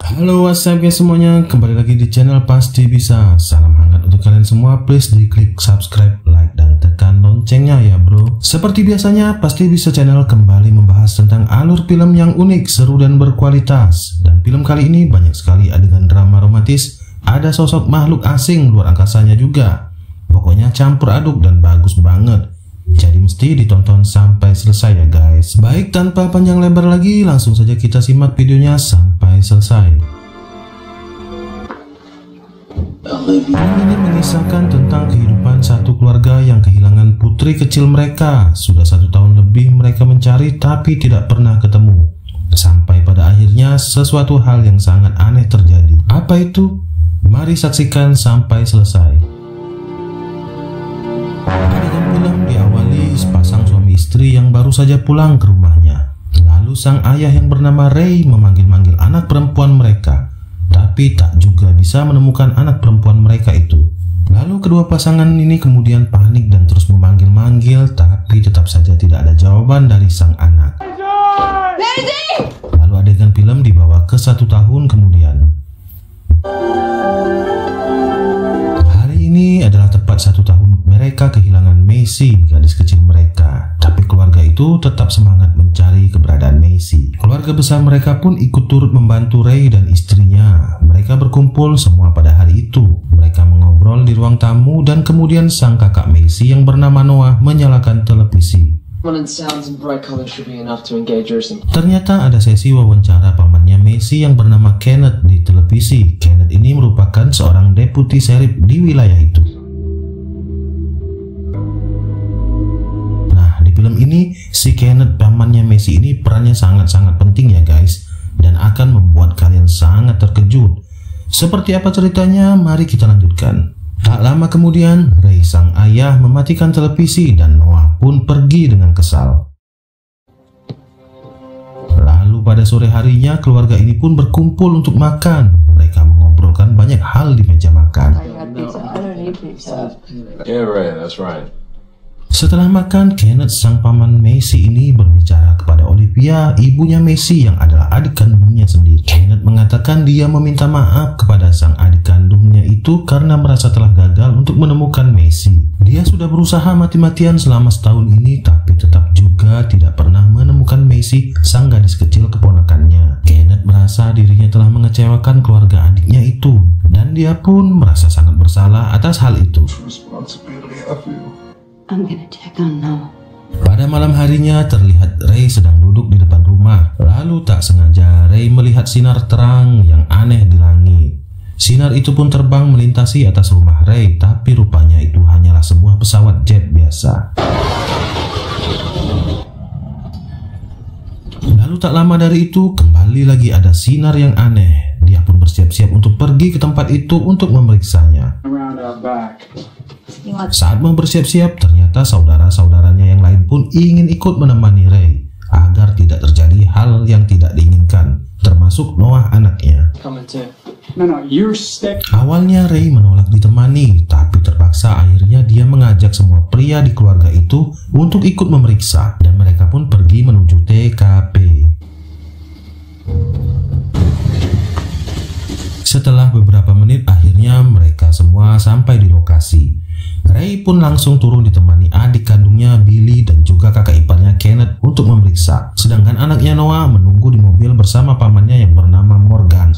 Halo, what's up guys semuanya, kembali lagi di channel Pasti Bisa. Salam hangat untuk kalian semua, please diklik subscribe, like, dan tekan loncengnya ya bro. Seperti biasanya, Pasti Bisa channel kembali membahas tentang alur film yang unik, seru, dan berkualitas. Dan film kali ini banyak sekali adegan drama romantis, ada sosok makhluk asing luar angkasanya juga. Pokoknya campur aduk dan bagus banget. Jadi mesti ditonton sampai selesai ya guys. Baik, tanpa panjang lebar lagi, langsung saja kita simak videonya sampai selesai. Film ini mengisahkan tentang kehidupan satu keluarga yang kehilangan putri kecil mereka. Sudah 1 tahun lebih mereka mencari tapi tidak pernah ketemu. Sampai pada akhirnya sesuatu hal yang sangat aneh terjadi. Apa itu? Mari saksikan sampai selesai. Adegan film diawali sepasang suami istri yang baru saja pulang ke rumahnya. Lalu sang ayah yang bernama Ray memanggil-manggil anak perempuan mereka, tapi tak juga bisa menemukan anak perempuan mereka itu. Lalu kedua pasangan ini kemudian panik dan terus memanggil-manggil, tapi tetap saja tidak ada jawaban dari sang anak. Lalu adegan film dibawa ke 1 tahun kemudian. Hari ini adalah tepat 1 tahun mereka kehilangan Macy, gadis kecil mereka. Tapi keluarga itu tetap semangat mencari keberadaan Macy. Keluarga besar mereka pun ikut turut membantu Ray dan istrinya. Mereka berkumpul semua pada hari itu. Mereka mengobrol di ruang tamu dan kemudian sang kakak Macy yang bernama Noah menyalakan televisi. Ternyata ada sesi wawancara pamannya Macy yang bernama Kenneth di televisi. Kenneth ini merupakan seorang deputi sheriff di wilayah itu. Nah, di film ini si Kenneth pamannya Macy ini perannya sangat-sangat penting ya guys, dan akan membuat kalian sangat terkejut. Seperti apa ceritanya? Mari kita lanjutkan. Tak lama kemudian, Ray sang ayah mematikan televisi dan Noah pun pergi dengan kesal. Lalu pada sore harinya, keluarga ini pun berkumpul untuk makan. Mereka mengobrolkan banyak hal di meja makan. Setelah makan, Kenneth sang paman Macy ini berbicara kepada Olivia, ibunya Macy yang adalah adik kandungnya sendiri. Kenneth mengatakan dia meminta maaf kepada sang adik kandungnya itu karena merasa telah gagal untuk menemukan Macy. Dia sudah berusaha mati-matian selama setahun ini tapi tetap juga tidak pernah menemukan Macy, sang gadis kecil keponakannya. Kenneth merasa dirinya telah mengecewakan keluarga adiknya itu dan dia pun merasa sangat bersalah atas hal itu. Pada malam harinya terlihat Ray sedang duduk di depan rumah. Lalu tak sengaja Ray melihat sinar terang yang aneh di langit. Sinar itu pun terbang melintasi atas rumah Ray, tapi rupanya itu hanyalah sebuah pesawat jet biasa. Lalu tak lama dari itu kembali lagi ada sinar yang aneh. Dia pun bersiap-siap untuk pergi ke tempat itu untuk memeriksanya. Saat mau bersiap-siap, ternyata saudara-saudaranya yang lain pun ingin ikut menemani Ray agar tidak terjadi hal yang tidak diinginkan, termasuk Noah anaknya. Awalnya Ray menolak ditemani, tapi terpaksa akhirnya dia mengajak semua pria di keluarga itu untuk ikut memeriksa, dan mereka pun pergi menuju TKP. Setelah beberapa menit, akhirnya mereka semua sampai di lokasi. Ray pun langsung turun ditemani adik kandungnya Billy dan juga kakak iparnya Kenneth untuk memeriksa. Sedangkan anaknya Noah menunggu di mobil bersama pamannya yang bernama Morgan.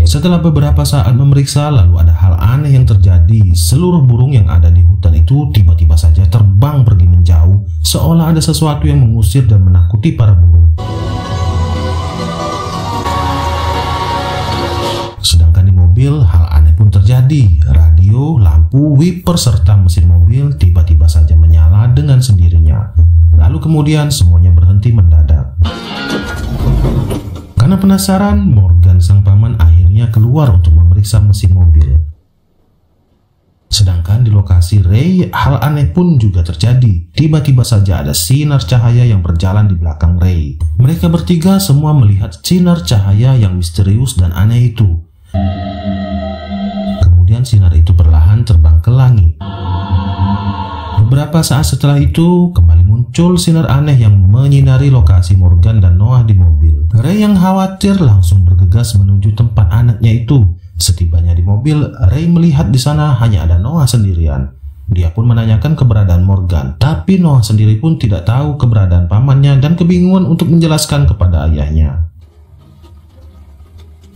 Setelah beberapa saat memeriksa, lalu ada hal aneh yang terjadi. Seluruh burung yang ada di hutan itu tiba-tiba saja terbang pergi menjauh, seolah ada sesuatu yang mengusir dan menakuti para burung. Sedangkan di mobil, hal aneh pun terjadi. Radio, lampu, wiper, serta mesin mobil tiba-tiba saja menyala dengan sendirinya. Lalu kemudian semuanya berhenti mendadak. Karena penasaran, Morgan sang paman akhirnya keluar untuk memeriksa mesin mobil. Sedangkan di lokasi Ray, hal aneh pun juga terjadi. Tiba-tiba saja ada sinar cahaya yang berjalan di belakang Ray. Mereka bertiga semua melihat sinar cahaya yang misterius dan aneh itu. Kemudian sinar itu perlahan terbang ke langit. Beberapa saat setelah itu, kembali muncul sinar aneh yang menyinari lokasi Morgan dan Noah di mobil. Ray yang khawatir langsung bergegas menuju tempat anaknya itu. Setibanya di mobil, Ray melihat di sana hanya ada Noah sendirian. Dia pun menanyakan keberadaan Morgan, tapi Noah sendiri pun tidak tahu keberadaan pamannya dan kebingungan untuk menjelaskan kepada ayahnya.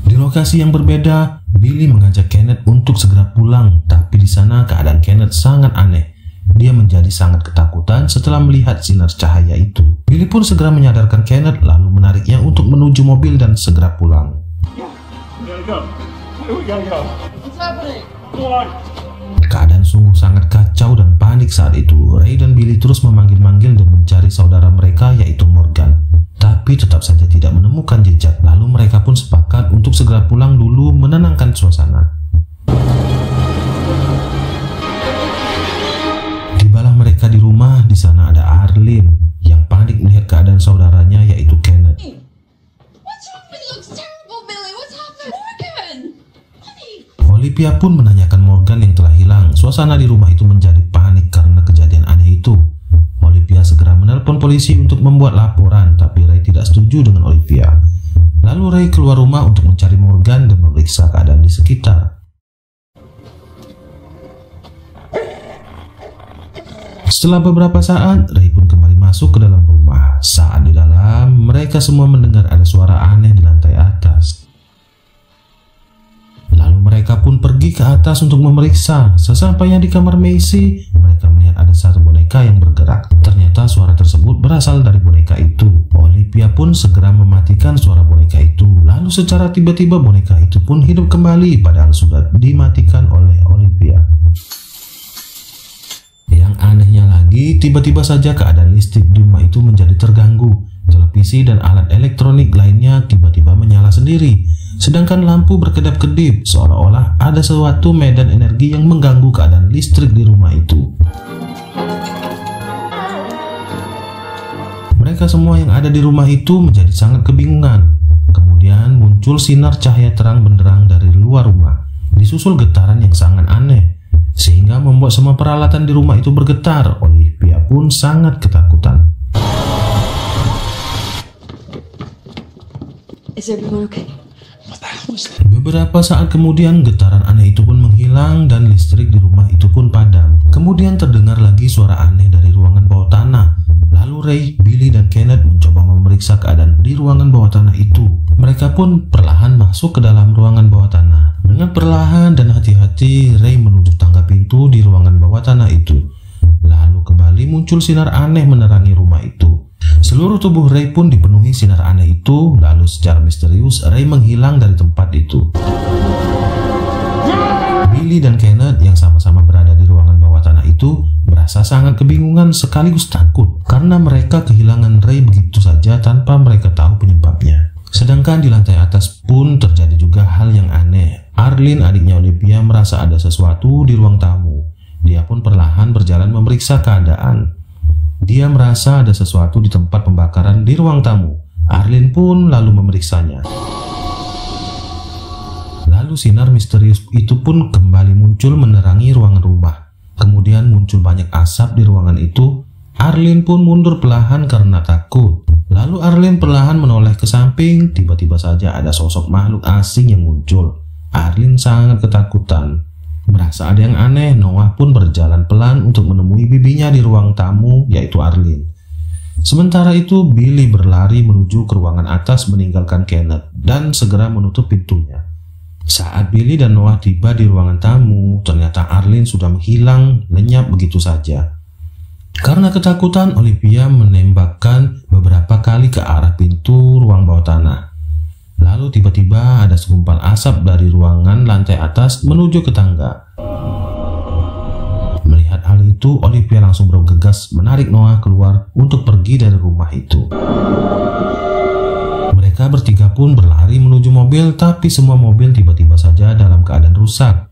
Di lokasi yang berbeda, Billy mengajak Kenneth untuk segera pulang, tapi di sana keadaan Kenneth sangat aneh. Dia menjadi sangat ketakutan setelah melihat sinar cahaya itu. Billy pun segera menyadarkan Kenneth lalu menariknya untuk menuju mobil dan segera pulang. Keadaan sungguh sangat kacau dan panik saat itu. Ray dan Billy terus memanggil-manggil dan mencari saudara mereka yaitu Morgan, tapi tetap saja tidak menemukan jejak. Lalu mereka pun sepakat untuk segera pulang dulu menenangkan suasana. Tibalah mereka di rumah. Di sana ada Arlene yang panik melihat keadaan saudaranya yaitu Kenneth. Olivia pun menanyakan Morgan yang telah hilang. Suasana di rumah itu menjadi panik karena kejadian aneh itu. Olivia segera menelpon polisi untuk membuat laporan, tapi Ray tidak setuju dengan Olivia. Lalu Ray keluar rumah untuk mencari Morgan dan memeriksa keadaan di sekitar. Setelah beberapa saat, Ray pun kembali masuk ke dalam rumah. Saat di dalam, mereka semua mendengar ada suara aneh di lantai atas. Lalu mereka pun pergi ke atas untuk memeriksa. Sesampainya di kamar Macy, mereka melihat ada satu boneka yang bergerak. Ternyata suara tersebut berasal dari boneka itu. Olivia pun segera mematikan suara boneka itu. Lalu secara tiba-tiba boneka itu pun hidup kembali, padahal sudah dimatikan oleh Olivia. Yang anehnya lagi, tiba-tiba saja keadaan listrik di rumah itu menjadi terganggu. Televisi dan alat elektronik lainnya tiba-tiba menyala sendiri. Sedangkan lampu berkedap-kedip, seolah-olah ada suatu medan energi yang mengganggu keadaan listrik di rumah itu. Mereka semua yang ada di rumah itu menjadi sangat kebingungan. Kemudian muncul sinar cahaya terang benderang dari luar rumah, disusul getaran yang sangat aneh, sehingga membuat semua peralatan di rumah itu bergetar. Olivia pun sangat ketakutan. Beberapa saat kemudian getaran aneh itu pun menghilang dan listrik di rumah itu pun padam. Kemudian terdengar lagi suara aneh dari ruangan bawah tanah. Lalu Ray, Billy, dan Kenneth mencoba memeriksa keadaan di ruangan bawah tanah itu. Mereka pun perlahan masuk ke dalam ruangan bawah tanah. Dengan perlahan dan hati-hati, Ray menuju tangga pintu di ruangan bawah tanah itu. Lalu kembali muncul sinar aneh menerangi rumah itu. Seluruh tubuh Ray pun dipenuhi sinar aneh itu. Lalu secara misterius Ray menghilang dari tempat itu. Billy dan Kenneth yang sama-sama berada di ruangan bawah tanah itu merasa sangat kebingungan sekaligus takut karena mereka kehilangan Ray begitu saja tanpa mereka tahu penyebabnya. Sedangkan di lantai atas pun terjadi juga hal yang aneh. Arlene, adiknya Olivia, merasa ada sesuatu di ruang tamu. Dia pun perlahan berjalan memeriksa keadaan. Dia merasa ada sesuatu di tempat pembakaran di ruang tamu. Arlene pun lalu memeriksanya. Lalu sinar misterius itu pun kembali muncul menerangi ruangan rumah. Kemudian muncul banyak asap di ruangan itu. Arlene pun mundur perlahan karena takut. Lalu Arlene perlahan menoleh ke samping. Tiba-tiba saja ada sosok makhluk asing yang muncul. Arlene sangat ketakutan. Merasa ada yang aneh, Noah pun berjalan pelan untuk menemui bibinya di ruang tamu, yaitu Arlene. Sementara itu, Billy berlari menuju ke ruangan atas meninggalkan Kenneth dan segera menutup pintunya. Saat Billy dan Noah tiba di ruangan tamu, ternyata Arlene sudah menghilang lenyap begitu saja. Karena ketakutan, Olivia menembakkan beberapa kali ke arah pintu ruang bawah tanah. Lalu tiba-tiba ada segumpal asap dari ruangan lantai atas menuju ke tangga. Melihat hal itu, Olivia langsung bergegas menarik Noah keluar untuk pergi dari rumah itu. Mereka bertiga pun berlari menuju mobil, tapi semua mobil tiba-tiba saja dalam keadaan rusak.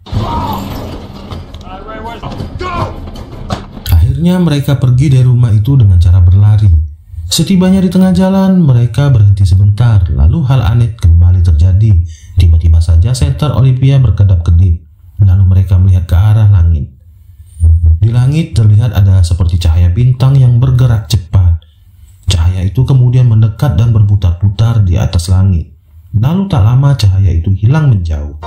Akhirnya mereka pergi dari rumah itu dengan cara berlari. Setibanya di tengah jalan, mereka berhenti sebentar. Lalu hal aneh kembali terjadi. Tiba-tiba saja senter Olivia berkedap-kedip. Lalu mereka melihat ke arah langit. Di langit terlihat ada seperti cahaya bintang yang bergerak cepat. Cahaya itu kemudian mendekat dan berputar-putar di atas langit. Lalu tak lama cahaya itu hilang menjauh.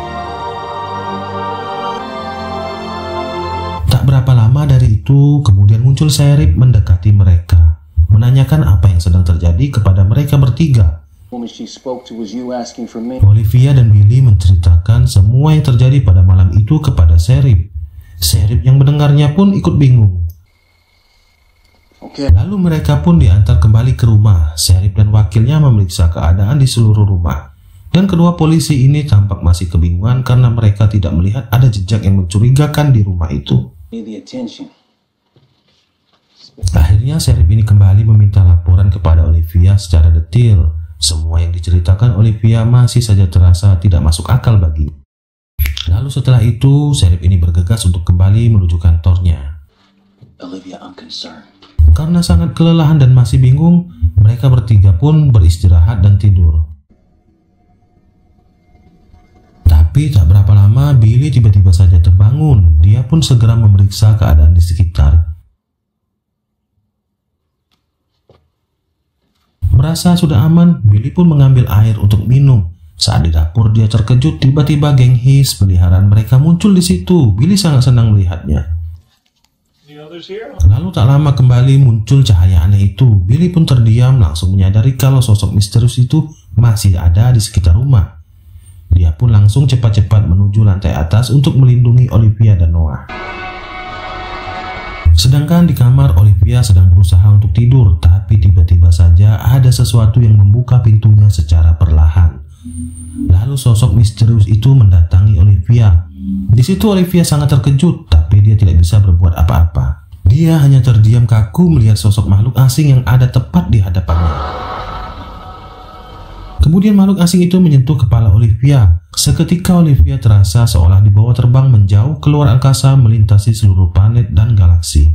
Tak berapa lama dari itu, kemudian muncul Sheriff mendekati mereka, menanyakan apa yang sedang terjadi kepada mereka bertiga. Olivia dan Billy menceritakan semua yang terjadi pada malam itu kepada Sheriff. Sheriff yang mendengarnya pun ikut bingung. Lalu mereka pun diantar kembali ke rumah. Sheriff dan wakilnya memeriksa keadaan di seluruh rumah. Dan kedua polisi ini tampak masih kebingungan karena mereka tidak melihat ada jejak yang mencurigakan di rumah itu. Akhirnya Sheriff ini kembali meminta laporan kepada Olivia secara detail. Semua yang diceritakan Olivia masih saja terasa tidak masuk akal bagi. Lalu setelah itu, Sheriff ini bergegas untuk kembali menuju kantornya. Olivia, I'm concerned. Karena sangat kelelahan dan masih bingung, mereka bertiga pun beristirahat dan tidur. Tapi tak berapa lama, Billy tiba-tiba saja terbangun. Dia pun segera memeriksa keadaan di sekitar. Merasa sudah aman, Billy pun mengambil air untuk minum. Saat di dapur dia terkejut, tiba-tiba geng Hiss peliharaan mereka muncul di situ. Billy sangat senang melihatnya. Lalu tak lama kembali muncul cahaya aneh itu. Billy pun terdiam, langsung menyadari kalau sosok misterius itu masih ada di sekitar rumah. Dia pun langsung cepat-cepat menuju lantai atas untuk melindungi Olivia dan Noah. Sedangkan di kamar, Olivia sedang berusaha untuk tidur, tapi tiba-tiba saja ada sesuatu yang membuka pintunya secara perlahan. Lalu sosok misterius itu mendatangi Olivia. Di situ Olivia sangat terkejut, tapi dia tidak bisa berbuat apa-apa. Dia hanya terdiam kaku melihat sosok makhluk asing yang ada tepat di hadapannya. Kemudian makhluk asing itu menyentuh kepala Olivia. Seketika Olivia terasa seolah dibawa terbang menjauh keluar angkasa, melintasi seluruh planet dan galaksi.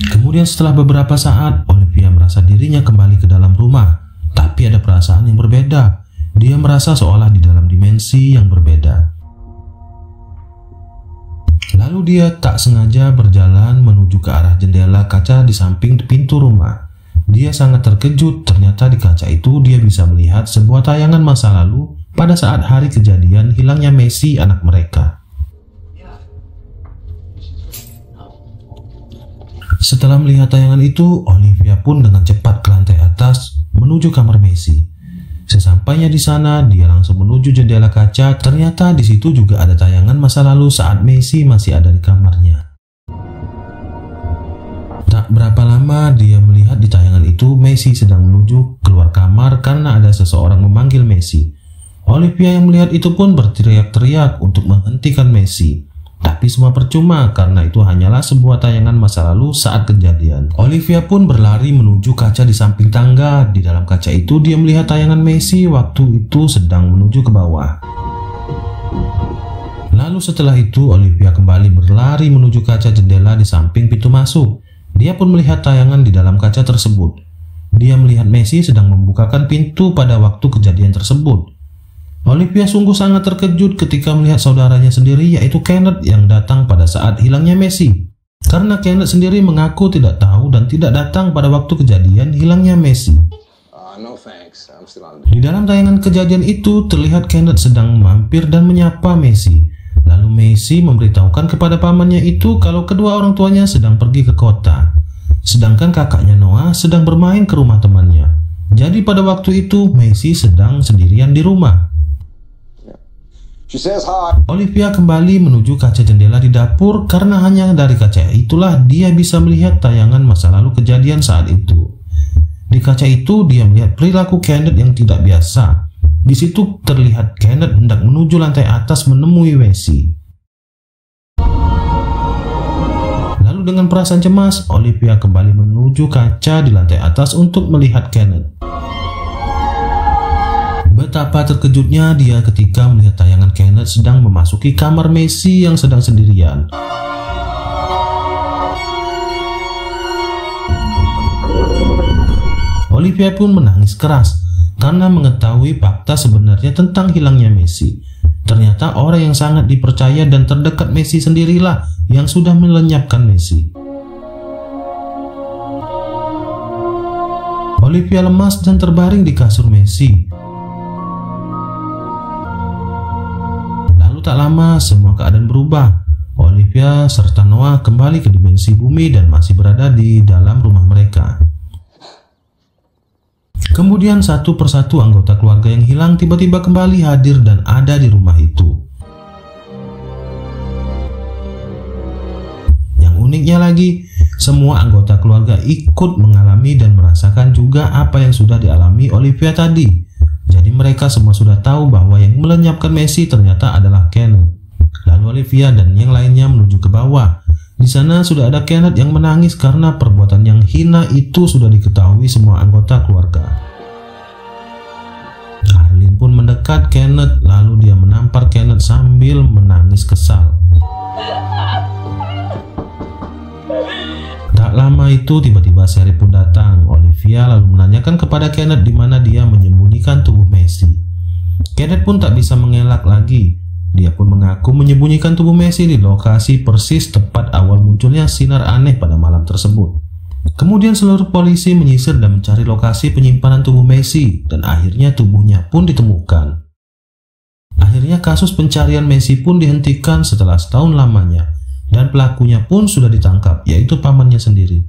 Kemudian setelah beberapa saat, Olivia merasa dirinya kembali ke dalam rumah. Tapi ada perasaan yang berbeda. Dia merasa seolah di dalam dimensi yang berbeda. Lalu dia tak sengaja berjalan menuju ke arah jendela kaca di samping pintu rumah. Dia sangat terkejut, ternyata di kaca itu dia bisa melihat sebuah tayangan masa lalu pada saat hari kejadian hilangnya Messi, anak mereka. Setelah melihat tayangan itu, Olivia pun dengan cepat ke lantai atas menuju kamar Messi. Sesampainya di sana, dia langsung menuju jendela kaca. Ternyata di situ juga ada tayangan masa lalu saat Messi masih ada di kamarnya. Tak berapa lama dia melihat di tayangan itu Messi sedang menuju keluar kamar karena ada seseorang memanggil Messi. Olivia yang melihat itu pun berteriak-teriak untuk menghentikan Messi. Tapi semua percuma karena itu hanyalah sebuah tayangan masa lalu saat kejadian. Olivia pun berlari menuju kaca di samping tangga. Di dalam kaca itu dia melihat tayangan Messi waktu itu sedang menuju ke bawah. Lalu setelah itu Olivia kembali berlari menuju kaca jendela di samping pintu masuk. Dia pun melihat tayangan di dalam kaca tersebut. Dia melihat Messi sedang membukakan pintu pada waktu kejadian tersebut. Olivia sungguh sangat terkejut ketika melihat saudaranya sendiri, yaitu Kenneth, yang datang pada saat hilangnya Messi. Karena Kenneth sendiri mengaku tidak tahu dan tidak datang pada waktu kejadian hilangnya Messi. Di dalam tayangan kejadian itu terlihat Kenneth sedang mampir dan menyapa Messi. Lalu Messi memberitahukan kepada pamannya itu kalau kedua orang tuanya sedang pergi ke kota. Sedangkan kakaknya Noah sedang bermain ke rumah temannya. Jadi pada waktu itu Messi sedang sendirian di rumah. Olivia kembali menuju kaca jendela di dapur karena hanya dari kaca itulah dia bisa melihat tayangan masa lalu kejadian saat itu. Di kaca itu dia melihat perilaku Kenneth yang tidak biasa. Di situ terlihat Kenneth hendak menuju lantai atas menemui Messi. Lalu dengan perasaan cemas, Olivia kembali menuju kaca di lantai atas untuk melihat Kenneth. Betapa terkejutnya dia ketika melihat tayangan Kenneth sedang memasuki kamar Messi yang sedang sendirian. Olivia pun menangis keras karena mengetahui fakta sebenarnya tentang hilangnya Messi. Ternyata orang yang sangat dipercaya dan terdekat Messi sendirilah yang sudah melenyapkan Messi. Olivia lemas dan terbaring di kasur Messi. Lalu tak lama semua keadaan berubah. Olivia serta Noah kembali ke dimensi bumi dan masih berada di dalam rumah mereka. Kemudian satu persatu anggota keluarga yang hilang tiba-tiba kembali hadir dan ada di rumah itu. Yang uniknya lagi, semua anggota keluarga ikut mengalami dan merasakan juga apa yang sudah dialami Olivia tadi. Jadi mereka semua sudah tahu bahwa yang melenyapkan Messi ternyata adalah Kenneth. Lalu Olivia dan yang lainnya menuju ke bawah. Di sana sudah ada Kenneth yang menangis karena perbuatan yang hina itu sudah diketahui semua anggota keluarga. Arlene pun mendekat Kenneth, lalu dia menampar Kenneth sambil menangis kesal. Tak lama itu tiba-tiba Sherry pun datang. Olivia lalu menanyakan kepada Kenneth di mana dia menyembunyikan tubuh Messi. Kenneth pun tak bisa mengelak lagi. Dia pun mengaku menyembunyikan tubuh Messi di lokasi persis tepat awal munculnya sinar aneh pada malam tersebut. Kemudian seluruh polisi menyisir dan mencari lokasi penyimpanan tubuh Messi dan akhirnya tubuhnya pun ditemukan. Akhirnya kasus pencarian Messi pun dihentikan setelah setahun lamanya dan pelakunya pun sudah ditangkap, yaitu pamannya sendiri.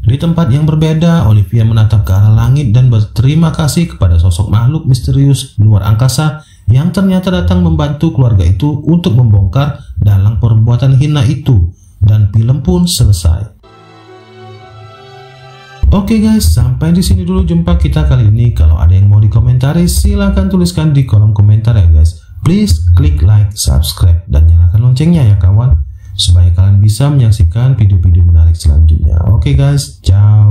Di tempat yang berbeda, Olivia menatap ke arah langit dan berterima kasih kepada sosok makhluk misterius luar angkasa yang ternyata datang membantu keluarga itu untuk membongkar dalam perbuatan hina itu, dan film pun selesai. Oke guys, sampai di sini dulu jumpa kita kali ini. Kalau ada yang mau dikomentari, silahkan tuliskan di kolom komentar ya guys. Please klik like, subscribe, dan nyalakan loncengnya ya kawan, supaya kalian bisa menyaksikan video-video menarik selanjutnya. Oke guys, ciao.